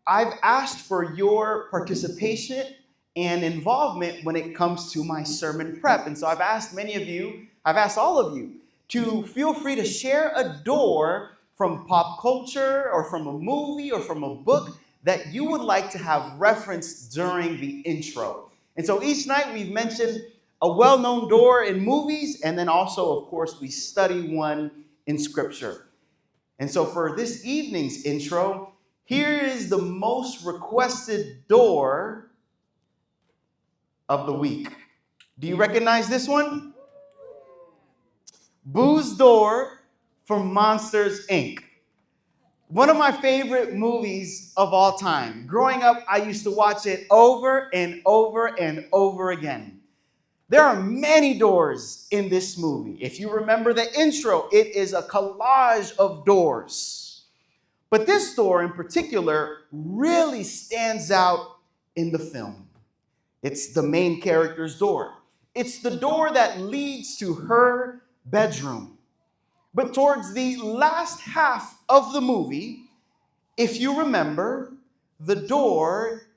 I've asked for your participation and involvement when it comes to my sermon prep. And so I've asked all of you to feel free to share a door from pop culture or from a movie or from a book that you would like to have referenced during the intro. And so each night we've mentioned a well-known door in movies, and then also, of course, we study one in Scripture. And so for this evening's intro, here is the most requested door of the week. Do you recognize this one? Boo's door from Monsters, Inc. One of my favorite movies of all time. Growing up, I used to watch it over and over and over again. There are many doors in this movie. If you remember the intro, it is a collage of doors. But this door in particular really stands out in the film. It's the main character's door. It's the door that leads to her bedroom. But towards the last half of the movie, if you remember, the door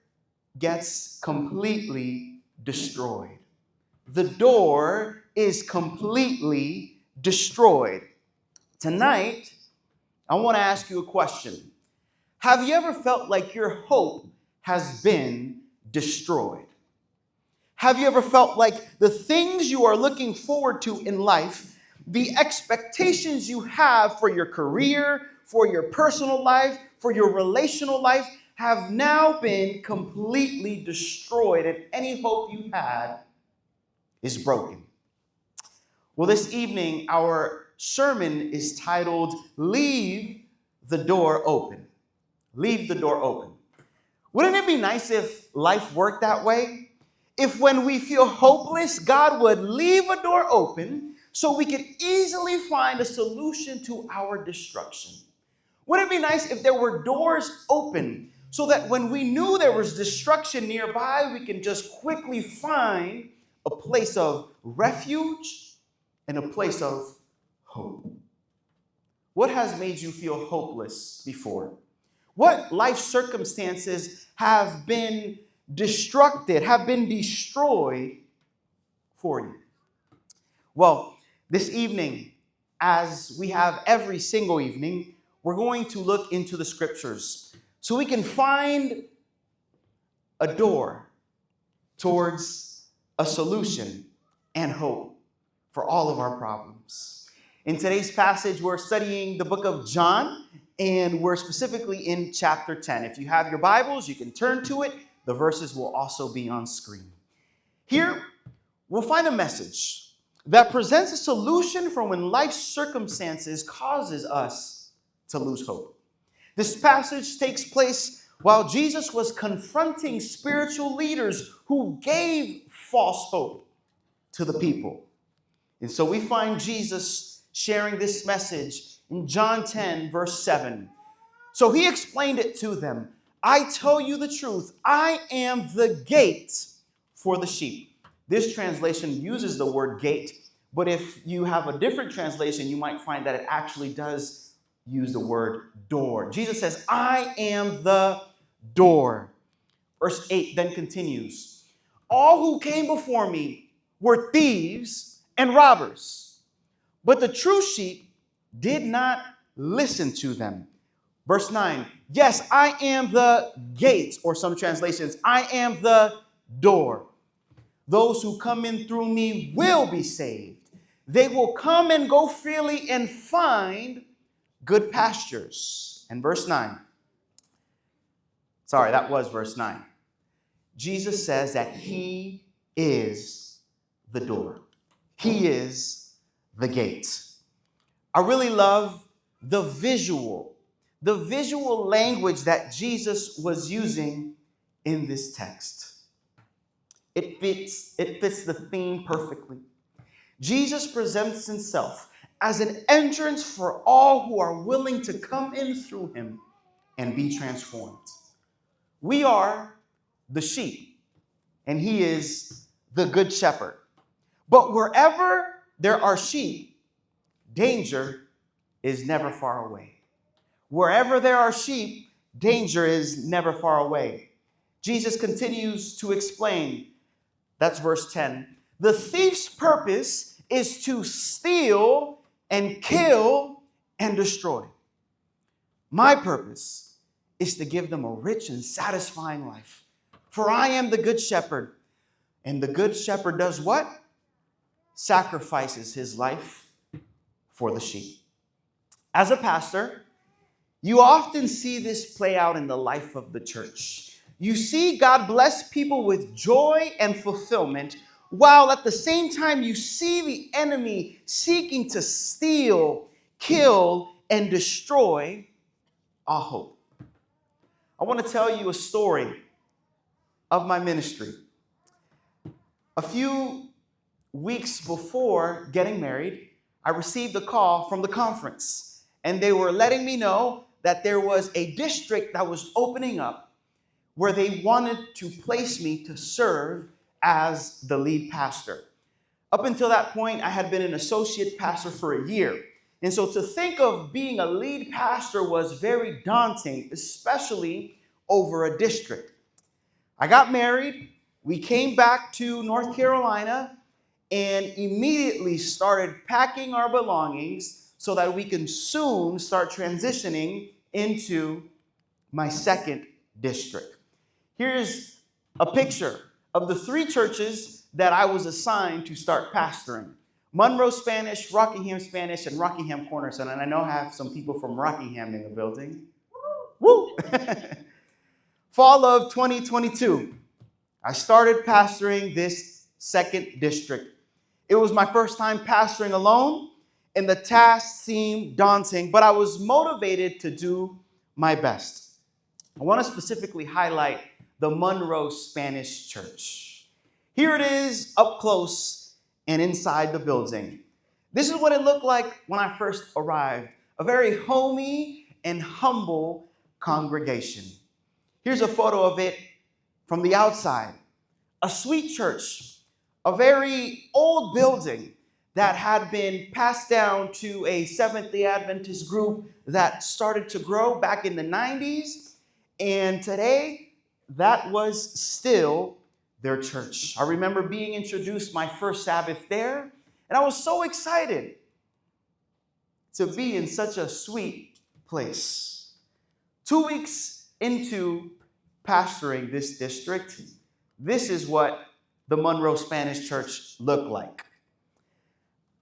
gets completely destroyed. The door is completely destroyed. Tonight, I want to ask you a question. Have you ever felt like your hope has been destroyed? Have you ever felt like the things you are looking forward to in life, the expectations you have for your career, for your personal life, for your relational life, have now been completely destroyed, and any hope you had is broken? Well, this evening, our sermon is titled, Leave the Door Open. Leave the door open. Wouldn't it be nice if life worked that way? If when we feel hopeless, God would leave a door open so we could easily find a solution to our destruction. Wouldn't it be nice if there were doors open so that when we knew there was destruction nearby, we can just quickly find a place of refuge and a place of hope? What has made you feel hopeless before? What life circumstances have been destroyed for you? Well, this evening, as we have every single evening, we're going to look into the scriptures so we can find a door towards a solution and hope for all of our problems. In today's passage, we're studying the book of John, and we're specifically in chapter 10. If you have your Bibles, you can turn to it. The verses will also be on screen. Here, we'll find a message that presents a solution for when life's circumstances causes us to lose hope. This passage takes place while Jesus was confronting spiritual leaders who gave false hope to the people. And so we find Jesus sharing this message in John 10, verse 7. So he explained it to them. I tell you the truth, I am the gate for the sheep. This translation uses the word gate, but if you have a different translation, you might find that it actually does use the word door. Jesus says, I am the door. Verse 8 then continues. All who came before me were thieves and robbers, but the true sheep did not listen to them. Verse 9, yes, I am the gate, or some translations, I am the door. Those who come in through me will be saved. They will come and go freely and find good pastures. And verse 9. Sorry, that was verse 9. Jesus says that he is the door. He is the gate. I really love the visual language that Jesus was using in this text. It fits the theme perfectly. Jesus presents himself as an entrance for all who are willing to come in through him and be transformed. We are the sheep, and he is the good shepherd. But wherever there are sheep, danger is never far away. Wherever there are sheep, danger is never far away. Jesus continues to explain, that's verse 10. The thief's purpose is to steal and kill and destroy. My purpose is to give them a rich and satisfying life. For I am the good shepherd. And the good shepherd does what? Sacrifices his life for the sheep. As a pastor, you often see this play out in the life of the church. You see God bless people with joy and fulfillment, while at the same time you see the enemy seeking to steal, kill, and destroy our hope. I want to tell you a story of my ministry. A few weeks before getting married, I received a call from the conference, and they were letting me know that there was a district that was opening up where they wanted to place me to serve as the lead pastor. Up until that point, I had been an associate pastor for a year. And so to think of being a lead pastor was very daunting, especially over a district. I got married, we came back to North Carolina, and immediately started packing our belongings so that we can soon start transitioning into my second district. Here's a picture of the 3 churches that I was assigned to start pastoring. Monroe Spanish, Rockingham Spanish, and Rockingham Cornerstone. And I know I have some people from Rockingham in the building. Woo! Fall of 2022, I started pastoring this second district. It was my first time pastoring alone, and the task seemed daunting, but I was motivated to do my best. I want to specifically highlight the Monroe Spanish Church. Here it is up close and inside the building. This is what it looked like when I first arrived, a very homey and humble congregation. Here's a photo of it from the outside. A sweet church, a very old building that had been passed down to a Seventh-day Adventist group that started to grow back in the 90s. And today, that was still their church. I remember being introduced my first Sabbath there, and I was so excited to be in such a sweet place. 2 weeks into pastoring this district, this is what the Monroe Spanish Church looked like.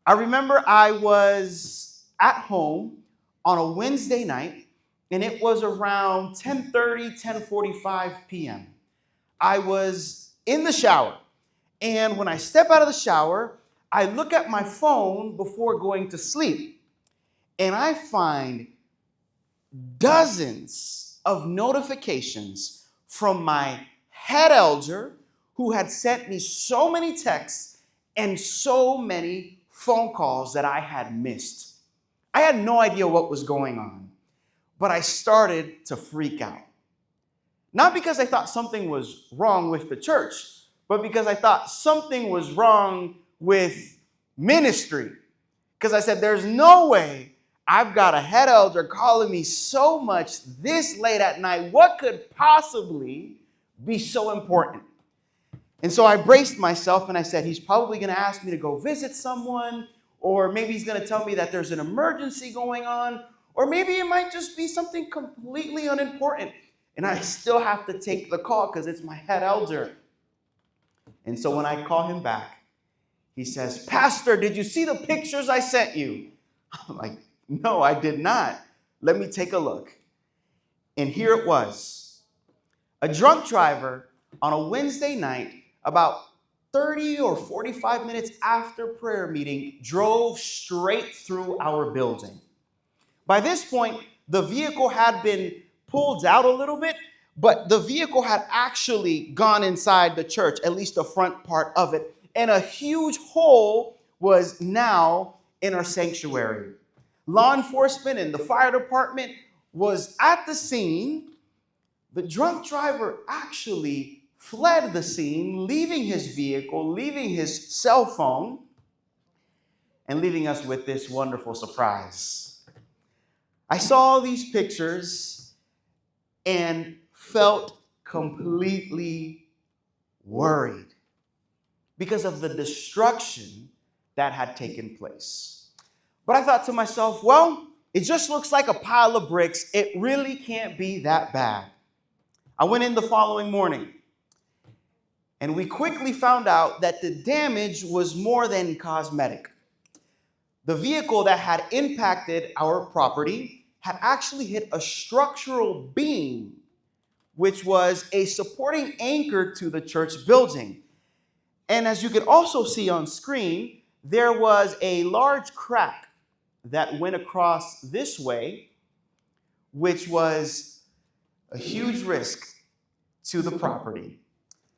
I remember I was at home on a Wednesday night, and it was around 10:30, 10:45 p.m. I was in the shower, and when I step out of the shower, I look at my phone before going to sleep, and I find dozens of notifications from my head elder, who had sent me so many texts and so many phone calls that I had missed. I had no idea what was going on, but I started to freak out. Not because I thought something was wrong with the church, but because I thought something was wrong with ministry. Because I said, there's no way I've got a head elder calling me so much this late at night. What could possibly be so important? And so I braced myself and I said, he's probably going to ask me to go visit someone, or maybe he's going to tell me that there's an emergency going on, or maybe it might just be something completely unimportant. And I still have to take the call because it's my head elder. And so when I call him back, he says, Pastor, did you see the pictures I sent you? I'm like, no, I did not. Let me take a look. And here it was. A drunk driver on a Wednesday night, about 30 or 45 minutes after prayer meeting, drove straight through our building. By this point, the vehicle had been pulled out a little bit, but the vehicle had actually gone inside the church, at least the front part of it, and a huge hole was now in our sanctuary. Law enforcement and the fire department was at the scene. The drunk driver actually fled the scene, leaving his vehicle, leaving his cell phone, and leaving us with this wonderful surprise. I saw these pictures, and felt completely worried because of the destruction that had taken place. But I thought to myself, well, it just looks like a pile of bricks. It really can't be that bad. I went in the following morning, and we quickly found out that the damage was more than cosmetic. The vehicle that had impacted our property had actually hit a structural beam, which was a supporting anchor to the church building. And as you can also see on screen, there was a large crack that went across this way, which was a huge risk to the property.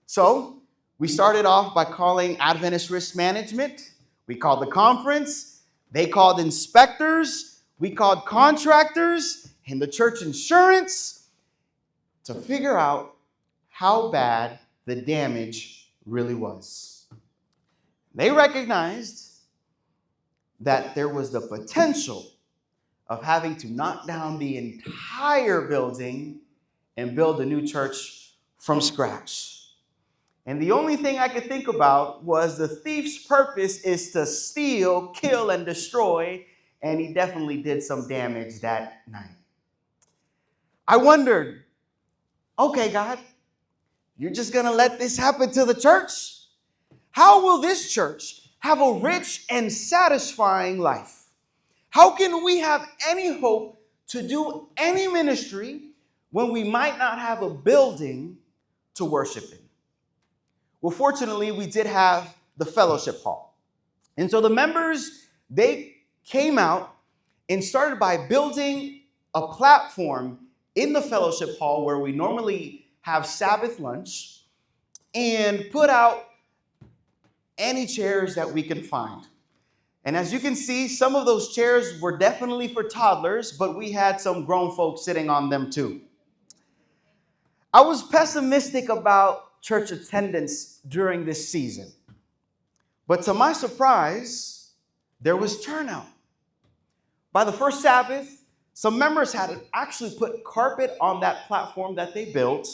So we started off by calling Adventist Risk Management. We called the conference. They called inspectors. We called contractors and the church insurance to figure out how bad the damage really was. They recognized that there was the potential of having to knock down the entire building and build a new church from scratch. And the only thing I could think about was the thief's purpose is to steal, kill, and destroy, and he definitely did some damage that night. I wondered, okay, God, you're just going to let this happen to the church? How will this church have a rich and satisfying life? How can we have any hope to do any ministry when we might not have a building to worship in? Well, fortunately, we did have the fellowship hall. And so the members, they came out and started by building a platform in the fellowship hall where we normally have Sabbath lunch and put out any chairs that we can find. And as you can see, some of those chairs were definitely for toddlers, but we had some grown folks sitting on them too. I was pessimistic about church attendance during this season. But to my surprise, there was turnout. By the first Sabbath, some members had actually put carpet on that platform that they built,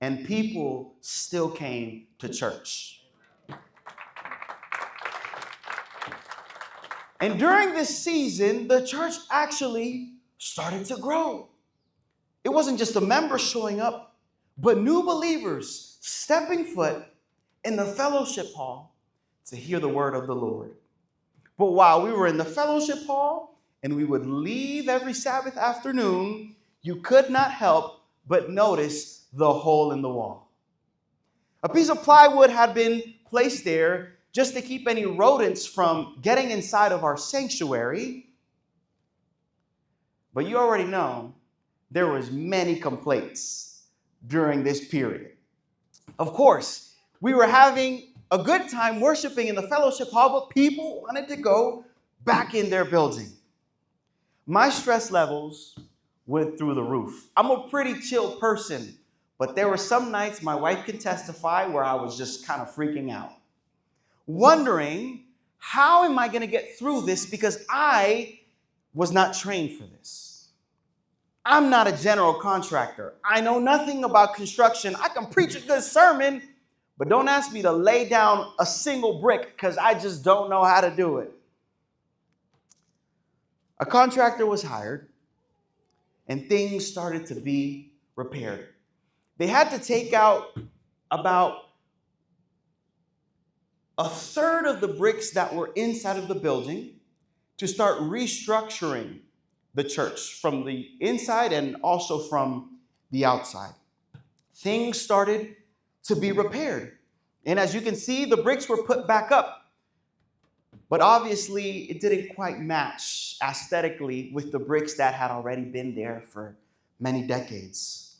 and people still came to church. And during this season, the church actually started to grow. It wasn't just the members showing up, but new believers stepping foot in the fellowship hall to hear the word of the Lord. But while we were in the fellowship hall and we would leave every Sabbath afternoon, you could not help but notice the hole in the wall. A piece of plywood had been placed there just to keep any rodents from getting inside of our sanctuary. But you already know there was many complaints during this period. Of course, we were having a good time worshiping in the fellowship hall, but people wanted to go back in their building. My stress levels went through the roof. I'm a pretty chill person, but there were some nights, my wife can testify, where I was just kind of freaking out, wondering, how am I going to get through this? Because I was not trained for this. I'm not a general contractor. I know nothing about construction. I can preach a good sermon, but don't ask me to lay down a single brick because I just don't know how to do it. A contractor was hired, and things started to be repaired. They had to take out about a third of the bricks that were inside of the building to start restructuring the church from the inside and also from the outside. Things started to be repaired. And as you can see, the bricks were put back up. But obviously, it didn't quite match aesthetically with the bricks that had already been there for many decades.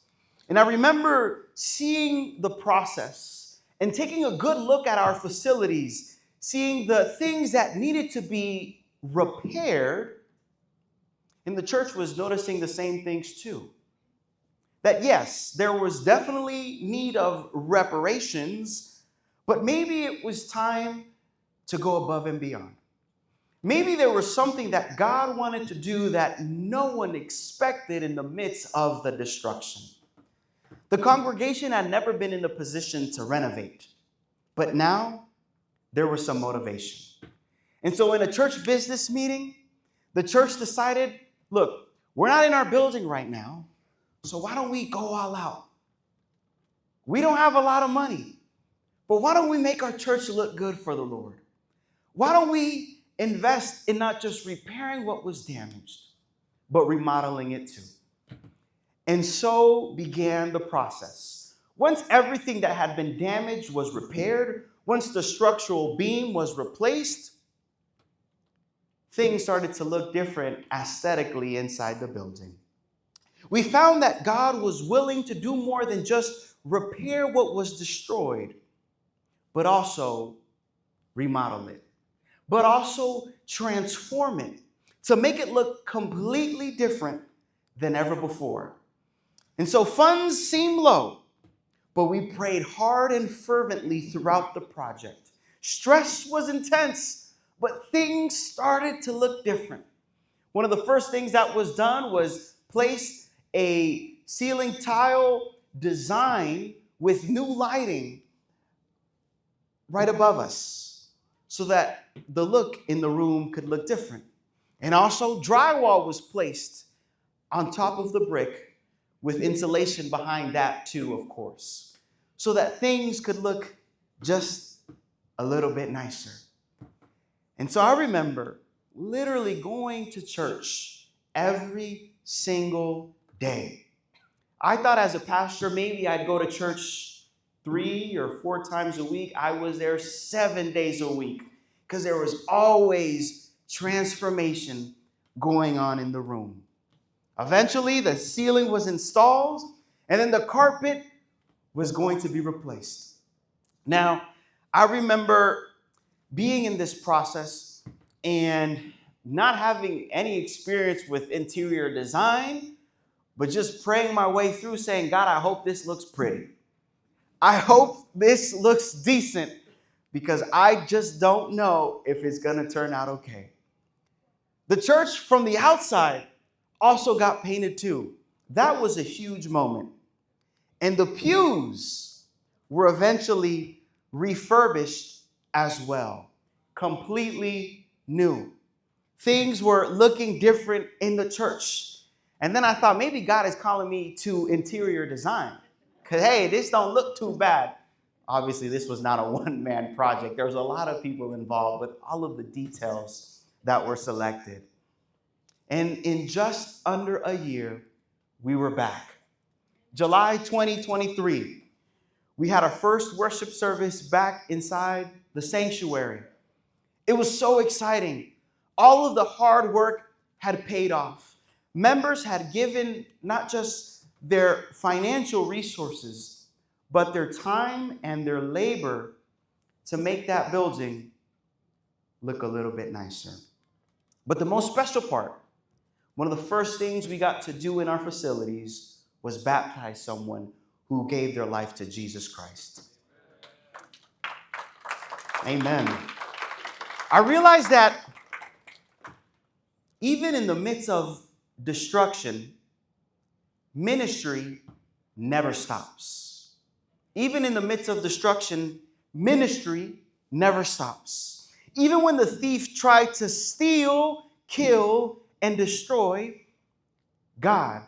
And I remember seeing the process and taking a good look at our facilities, seeing the things that needed to be repaired. And the church was noticing the same things too. That yes, there was definitely need of reparations, but maybe it was time to go above and beyond. Maybe there was something that God wanted to do that no one expected in the midst of the destruction. The congregation had never been in a position to renovate, but now there was some motivation. And so in a church business meeting, the church decided, look, we're not in our building right now, so why don't we go all out? We don't have a lot of money, but why don't we make our church look good for the Lord? Why don't we invest in not just repairing what was damaged, but remodeling it too? And so began the process. Once everything that had been damaged was repaired, once the structural beam was replaced, things started to look different aesthetically inside the building. We found that God was willing to do more than just repair what was destroyed, but also remodel it, but also transform it to make it look completely different than ever before. And so funds seemed low, but we prayed hard and fervently throughout the project. Stress was intense, but things started to look different. One of the first things that was done was place a ceiling tile design with new lighting right above us so that the look in the room could look different. And also drywall was placed on top of the brick with insulation behind that too, of course, so that things could look just a little bit nicer. And so I remember literally going to church every single day. I thought as a pastor, maybe I'd go to church 3 or 4 times a week. I was there 7 days a week because there was always transformation going on in the room. Eventually, the ceiling was installed, and then the carpet was going to be replaced. Now, I remember being in this process and not having any experience with interior design, but just praying my way through saying, God, I hope this looks pretty. I hope this looks decent because I just don't know if it's going to turn out okay. The church from the outside also got painted too. That was a huge moment. And the pews were eventually refurbished as well, completely new. Things were looking different in the church. And then I thought maybe God is calling me to interior design. Because, hey, this don't look too bad. Obviously, this was not a one-man project. There was a lot of people involved with all of the details that were selected. And in just under a year, we were back. July 2023, we had our first worship service back inside the sanctuary. It was so exciting. All of the hard work had paid off. Members had given not just their financial resources, but their time and their labor to make that building look a little bit nicer. But the most special part, one of the first things we got to do in our facilities was baptize someone who gave their life to Jesus Christ. Amen. I realized that even in the midst of destruction, ministry never stops. Even in the midst of destruction, ministry never stops. Even when the thief tried to steal, kill, and destroy, God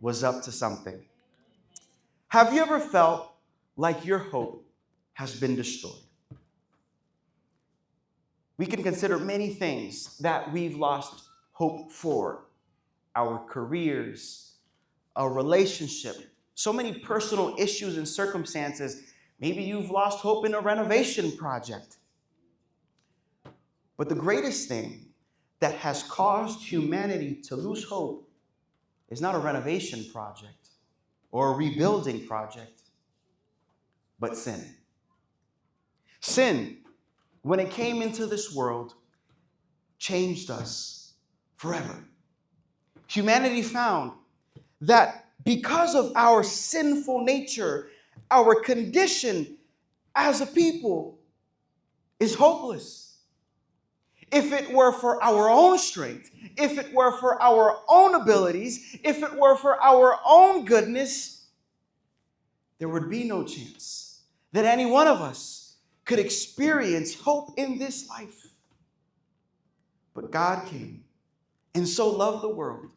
was up to something. Have you ever felt like your hope has been destroyed? We can consider many things that we've lost hope for. Our careers, our relationship, so many personal issues and circumstances. Maybe you've lost hope in a renovation project. But the greatest thing that has caused humanity to lose hope is not a renovation project or a rebuilding project, but sin. Sin, when it came into this world, changed us forever. Humanity found that because of our sinful nature, our condition as a people is hopeless. if it were for our own strength, if it were for our own abilities, if it were for our own goodness, there would be no chance that any one of us could experience hope in this life. But God came and so loved the world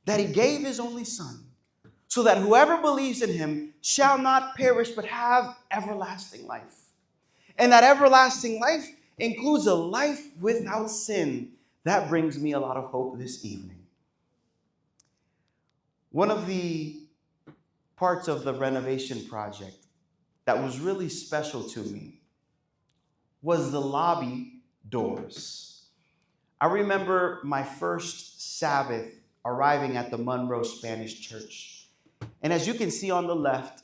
that he gave his only Son, so that whoever believes in him shall not perish but have everlasting life. And that everlasting life includes a life without sin. That brings me a lot of hope this evening. One of the parts of the renovation project that was really special to me was the lobby doors. I remember my first Sabbath arriving at the Monroe Spanish Church. And as you can see on the left,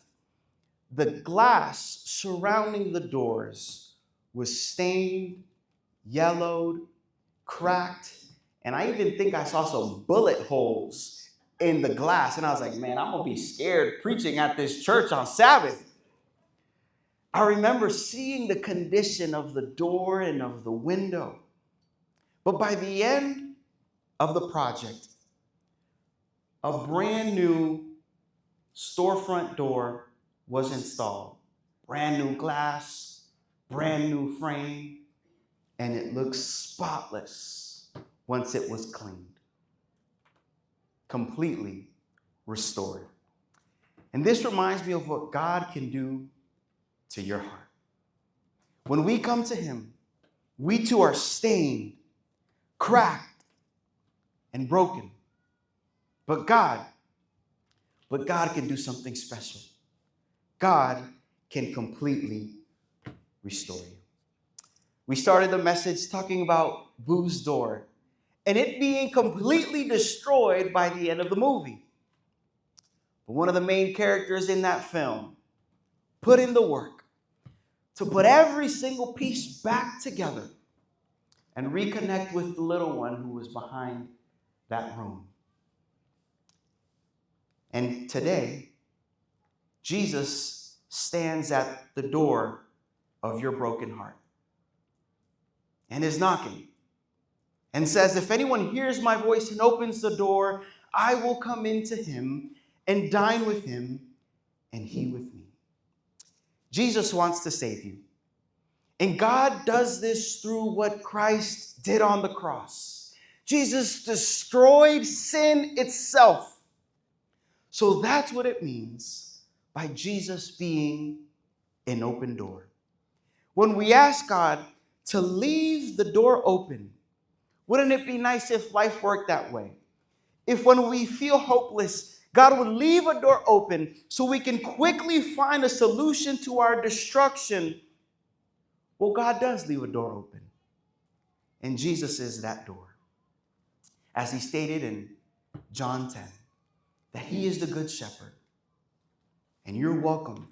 the glass surrounding the doors was stained, yellowed, cracked, and I even think I saw some bullet holes in the glass. And I was like, man, I'm going to be scared preaching at this church on Sabbath. I remember seeing the condition of the door and of the window. But by the end of the project, a brand new storefront door was installed. Brand new glass, brand new frame, and it looks spotless once it was cleaned. Completely restored. And this reminds me of what God can do to your heart. When we come to him, we too are stained, cracked, and broken. But God can do something special. God can completely restore you. We started the message talking about Boo's door and it being completely destroyed by the end of the movie. But one of the main characters in that film put in the work to put every single piece back together and reconnect with the little one who was behind that room. And today, Jesus stands at the door of your broken heart and is knocking and says, if anyone hears my voice and opens the door, I will come into him and dine with him and he with me. Jesus wants to save you. And God does this through what Christ did on the cross. Jesus destroyed sin itself. So that's what it means by Jesus being an open door. When we ask God to leave the door open, wouldn't it be nice if life worked that way? If when we feel hopeless, God would leave a door open so we can quickly find a solution to our destruction. Well, God does leave a door open. And Jesus is that door. As he stated in John 10, that he is the good shepherd. And you're welcome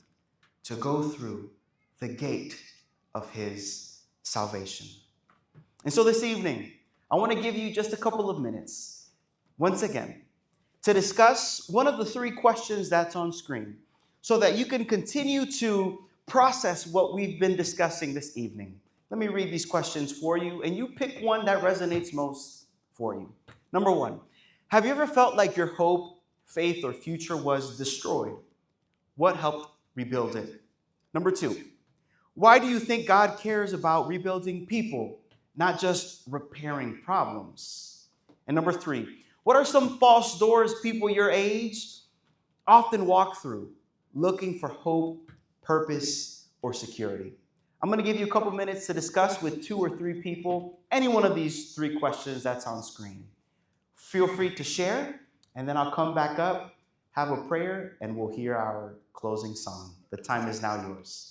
to go through the gate of his salvation. And so this evening, I want to give you just a couple of minutes, once again, to discuss one of the three questions that's on screen so that you can continue to process what we've been discussing this evening. Let me read these questions for you, and you pick one that resonates most for you. Number one, have you ever felt like your hope, faith, or future was destroyed? What helped rebuild it? Number two, why do you think God cares about rebuilding people, not just repairing problems? And number three, what are some false doors people your age often walk through, looking for hope, purpose, or security? I'm going to give you a couple minutes to discuss with 2 or 3 people any one of these 3 questions that's on screen. Feel free to share, and then I'll come back up, have a prayer, and we'll hear our closing song. The time is now yours.